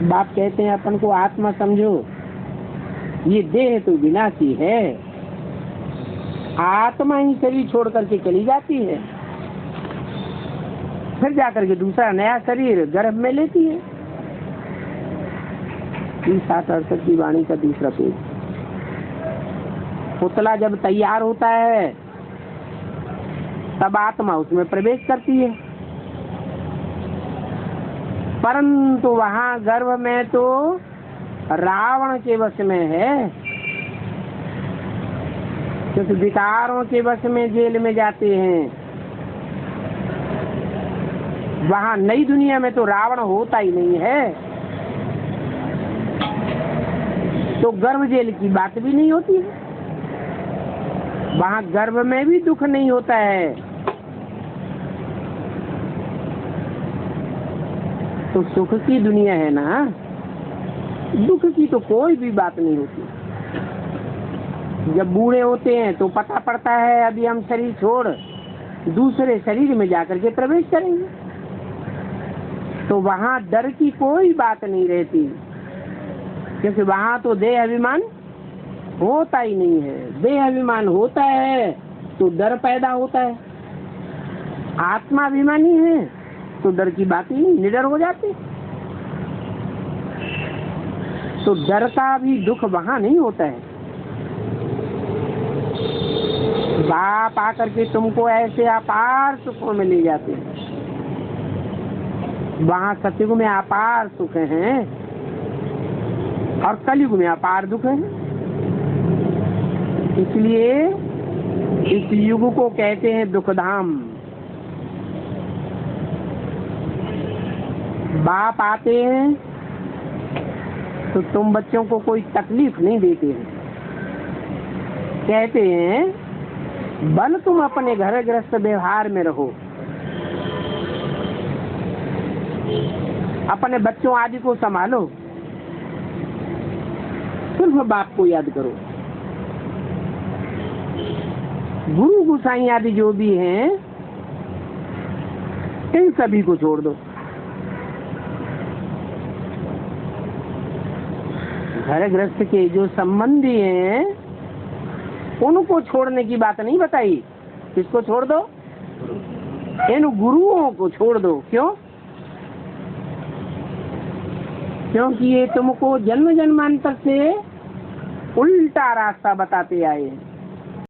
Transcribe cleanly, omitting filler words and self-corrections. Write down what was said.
बाप कहते हैं अपन को आत्मा समझो, ये देह तो विनाशी है, आत्मा ही शरीर छोड़ करके चली जाती है, फिर जाकर के दूसरा नया शरीर गर्भ में लेती है। 768 की वाणी का दूसरा पेज। पुतला जब तैयार होता है तब आत्मा उसमें प्रवेश करती है, परंतु वहां गर्भ में तो रावण के वश में है, क्योंकि विकारों के वश में जेल में जाते हैं। वहां नई दुनिया में तो रावण होता ही नहीं है, तो गर्भ जेल की बात भी नहीं होती है। वहां गर्भ में भी दुख नहीं होता है, तो सुख की दुनिया है ना, दुख की तो कोई भी बात नहीं होती। जब बूढ़े होते हैं तो पता पड़ता है अभी हम शरीर छोड़ दूसरे शरीर में जाकर के प्रवेश करेंगे, तो वहां डर की कोई बात नहीं रहती, क्योंकि वहां तो देह अभिमान होता ही नहीं है। देह अभिमान होता है तो डर पैदा होता है, आत्मा अभिमानी है तो डर की बात ही नहीं, निडर हो जाते। तो डर का भी दुख वहां नहीं होता है। बाप आकर के तुमको ऐसे अपार सुखों में ले जाते हैं, वहां सतयुग में अपार सुख हैं और कलयुग में अपार दुख है। इसलिए इस युग को कहते हैं दुखधाम। बाप आते हैं तो तुम बच्चों को कोई तकलीफ नहीं देते हैं, कहते हैं बल तुम अपने घर गृहस्थ व्यवहार में रहो, अपने बच्चों आदि को संभालो, सिर्फ बाप को याद करो। गुरु गुसाई आदि जो भी हैं इन सभी को छोड़ दो। घर गृहस्थ के जो संबंधी हैं उनको छोड़ने की बात नहीं बताई। किसको छोड़ दो? इन गुरुओं को छोड़ दो। क्यों? क्योंकि ये तुमको जन्म जन्मांतर से उल्टा रास्ता बताते आए हैं।